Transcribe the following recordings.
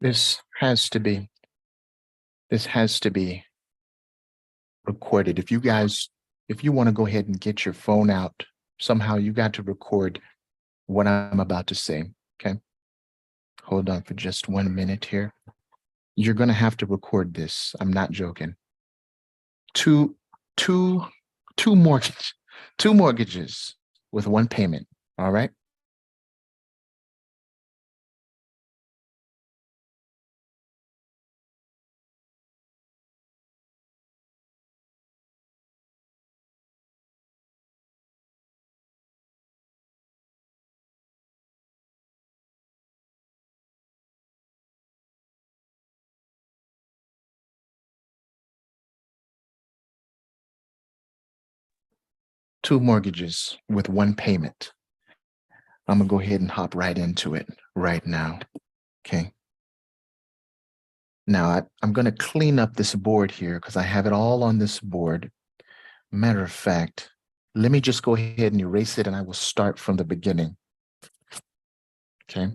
This has to be, this has to be recorded. If you want to go ahead and get your phone out, somehow you got to record what I'm about to say. Okay. Hold on for just 1 minute here. You're going to have to record this. I'm not joking. Two, two, two mortgages, two mortgages with one payment. All right. Two mortgages with one payment. I'm going to go ahead and hop right into it right now. Okay. Now I'm going to clean up this board here because I have it all on this board. Matter of fact, let me just go ahead and erase it and I will start from the beginning. Okay.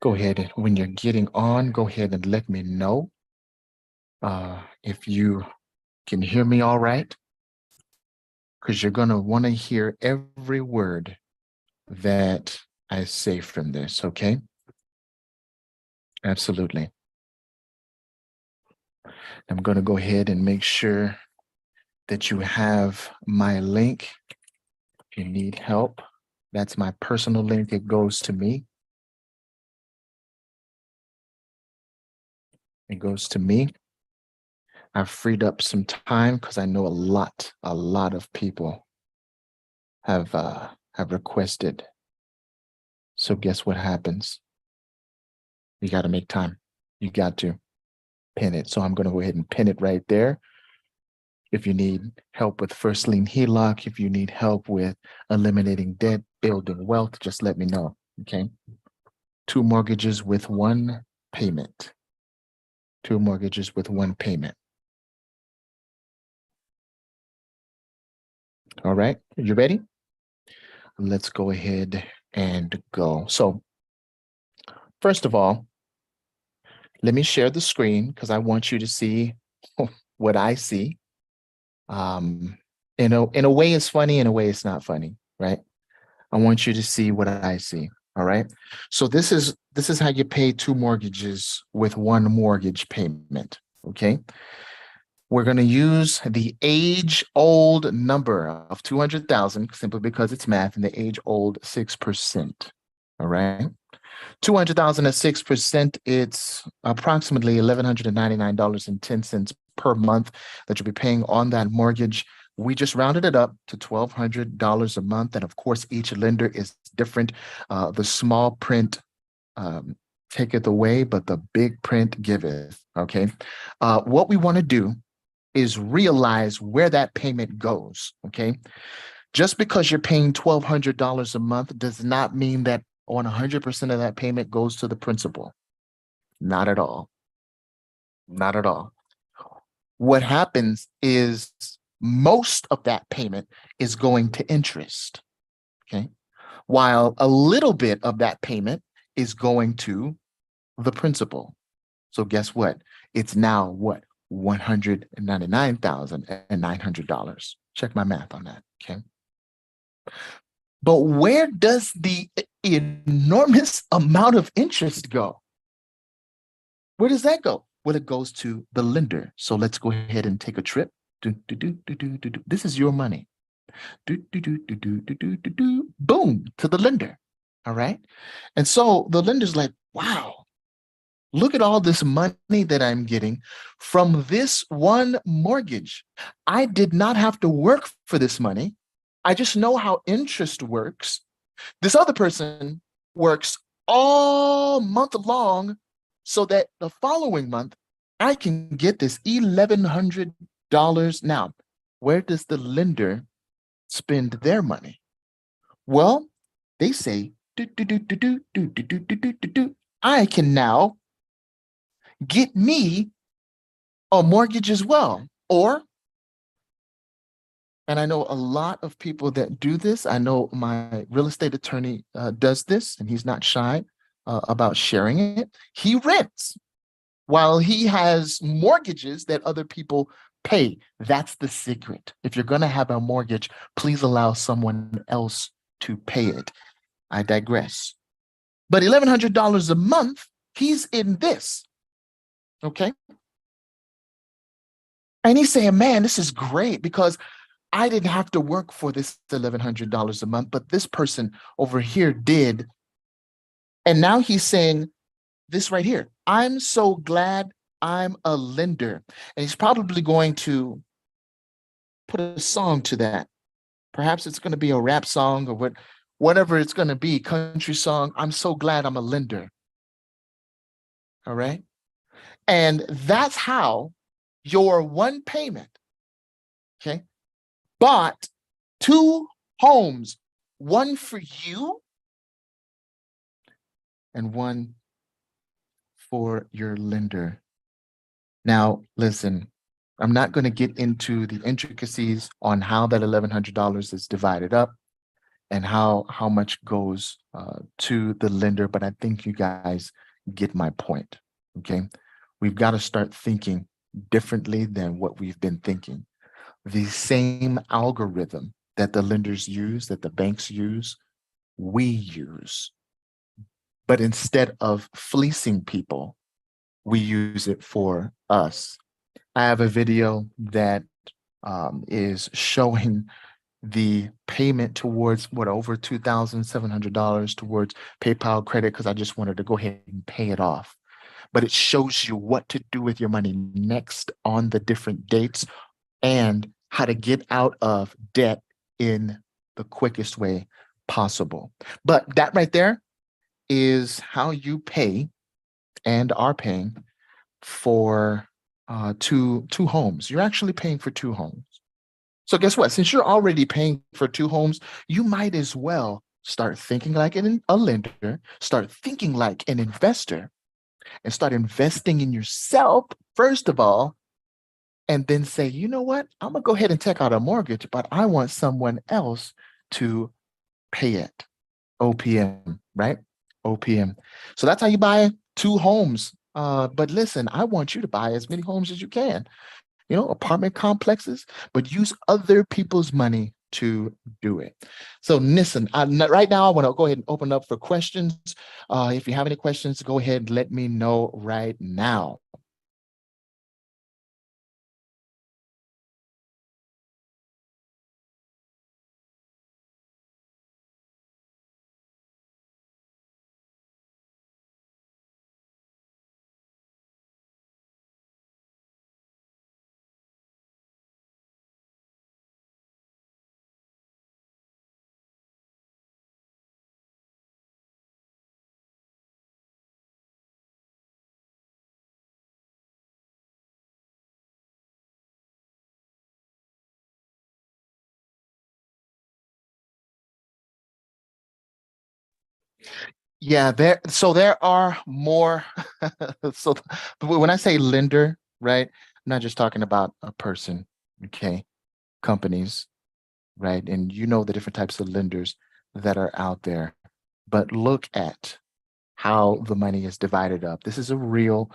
Go ahead and when you're getting on, go ahead and let me know if you can hear me all right, because you're going to want to hear every word that I say from this. Okay. Absolutely. I'm going to go ahead and make sure that you have my link. If you need help, that's my personal link. It goes to me. It goes to me. I've freed up some time because I know a lot of people have requested. So guess what happens? You got to make time. You got to pin it. So I'm going to go ahead and pin it right there. If you need help with first lien HELOC, if you need help with eliminating debt, building wealth, just let me know. Okay. Two mortgages with one payment. Two mortgages with one payment. All right. You ready? Let's go ahead and go. So first of all, let me share the screen because I want you to see what I see. In a way it's funny, in a way it's not funny, right? I want you to see what I see. All right. So this is how you pay two mortgages with one mortgage payment. Okay. We're going to use the age-old number of 200,000 simply because it's math and the age-old 6%. All right. 200,000 at 6%, it's approximately $1,199.10 per month that you'll be paying on that mortgage. We just rounded it up to $1,200 a month. And of course, each lender is different. The small print taketh away, but the big print giveth. Okay. What we want to do is realize where that payment goes. Okay. Just because you're paying $1,200 a month does not mean that on 100% of that payment goes to the principal. Not at all. Not at all. What happens is most of that payment is going to interest. Okay. While a little bit of that payment is going to the principal. So guess what? It's now what? $199,900. Check my math on that. Okay. But where does the enormous amount of interest go? Where does that go? Well, it goes to the lender. So let's go ahead and take a trip. This is your money. Boom, to the lender. All right. And so the lender's like, wow, look at all this money that I'm getting from this one mortgage. I did not have to work for this money. I just know how interest works. This other person works all month long so that the following month I can get this $1,100. Now, where does the lender spend their money? Well, they say, I can now get me a mortgage as well. Or And I know a lot of people that do this. I know my real estate attorney does this, and he's not shy about sharing it. He rents while he has mortgages that other people pay. That's the secret. If you're going to have a mortgage, please allow someone else to pay it. I digress. But $1,100 a month, he's in this. Okay. And he's saying, man, this is great because I didn't have to work for this $1,100 a month, but this person over here did. And now he's saying this right here. I'm so glad I'm a lender. And he's probably going to put a song to that. Perhaps it's going to be a rap song or whatever it's going to be, country song. I'm so glad I'm a lender. All right. And that's how your one payment, okay, bought two homes, one for you and one for your lender. Now, listen, I'm not going to get into the intricacies on how that $1,100 is divided up and how much goes to the lender, but I think you guys get my point. Okay, we've got to start thinking differently than what we've been thinking. The same algorithm that the lenders use, that the banks use, we use. But instead of fleecing people, we use it for us. I have a video that is showing the payment towards over $2,700 towards PayPal credit because I just wanted to go ahead and pay it off. But it shows you what to do with your money next on the different dates and how to get out of debt in the quickest way possible. But that right there is how you pay and are paying for two homes. You're actually paying for two homes. So guess what? Since you're already paying for two homes, you might as well start thinking like a lender, start thinking like an investor, and start investing in yourself, first of all, and then say, you know what? I'm going to go ahead and take out a mortgage, but I want someone else to pay it. OPM, right? OPM. So that's how you buy two homes. But listen, I want you to buy as many homes as you can, apartment complexes, but use other people's money to do it. So listen, right now I want to go ahead and open up for questions. If you have any questions, go ahead and let me know right now. Yeah, there are more. So when I say lender, right, I'm not just talking about a person, okay, companies, right? And you know the different types of lenders that are out there. But look at how the money is divided up. This is a real,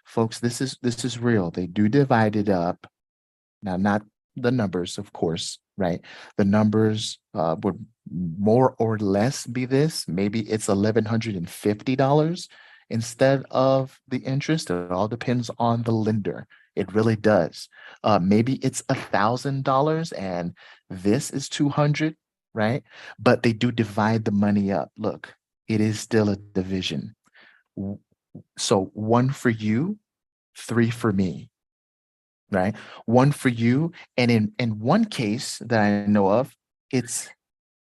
folks, this is real. They do divide it up. Now, not the numbers, of course, right? The numbers would more or less be this. Maybe it's $1,150 instead of the interest. It all depends on the lender. It really does. Maybe it's $1,000 and this is 200, right? But they do divide the money up. Look, it is still a division. So one for you, three for me, right? One for you. And in one case that I know of, it's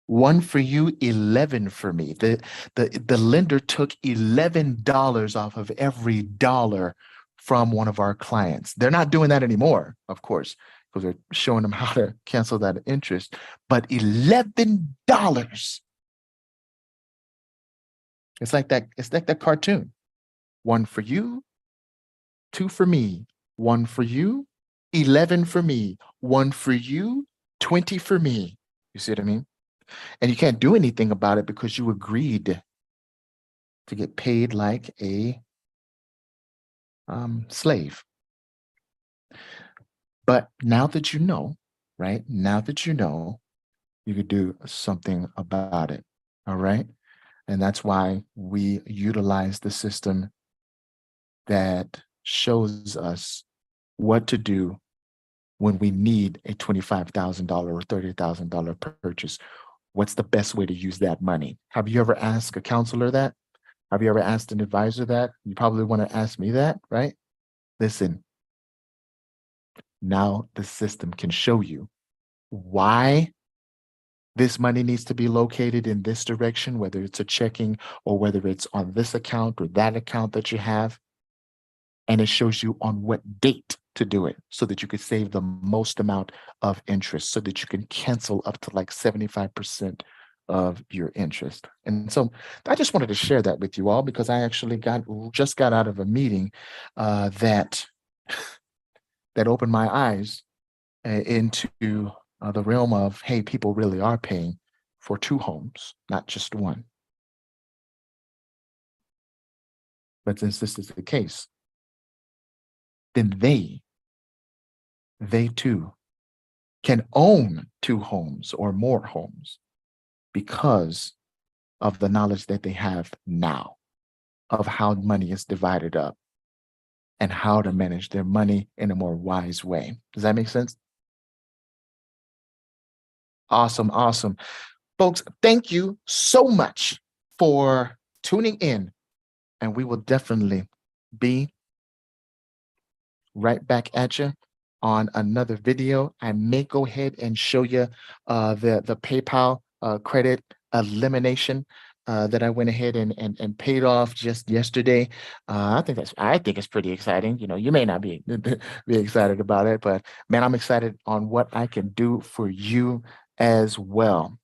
one for you, 11 for me. The lender took $11 off of every dollar from one of our clients. They're not doing that anymore, of course, because they're showing them how to cancel that interest. But $11. It's like that cartoon. One for you, two for me, one for you, 11 for me, one for you, 20 for me. You see what I mean? And you can't do anything about it because you agreed to get paid like a slave. But now that you know, right? Now that you know, you could do something about it. All right. And that's why we utilize the system that shows us what to do when we need a $25,000 or $30,000 purchase. What's the best way to use that money? Have you ever asked a counselor that? Have you ever asked an advisor that? You probably want to ask me that, right? Listen, now the system can show you why this money needs to be located in this direction, whether it's a checking or whether it's on this account or that account that you have. And it shows you on what date to do it so that you could save the most amount of interest, so that you can cancel up to like 75% of your interest. And so I just wanted to share that with you all because I actually just got out of a meeting that opened my eyes into the realm of, hey, people really are paying for 2 homes, not just 1. But since this is the case, then they too can own 2 homes or more homes because of the knowledge that they have now of how money is divided up and how to manage their money in a more wise way. Does that make sense? Awesome, awesome. Folks, thank you so much for tuning in, and we will definitely be right back at you on another video. I may go ahead and show you the PayPal credit elimination that I went ahead and paid off just yesterday. I think it's pretty exciting. You know, you may not be be excited about it, but man, I'm excited on what I can do for you as well,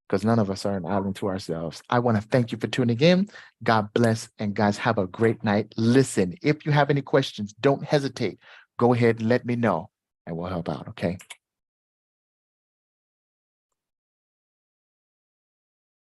because none of us are an island to ourselves. I want to thank you for tuning in. God bless, and guys, have a great night. Listen, if you have any questions, don't hesitate. Go ahead and let me know, and we'll help out, okay?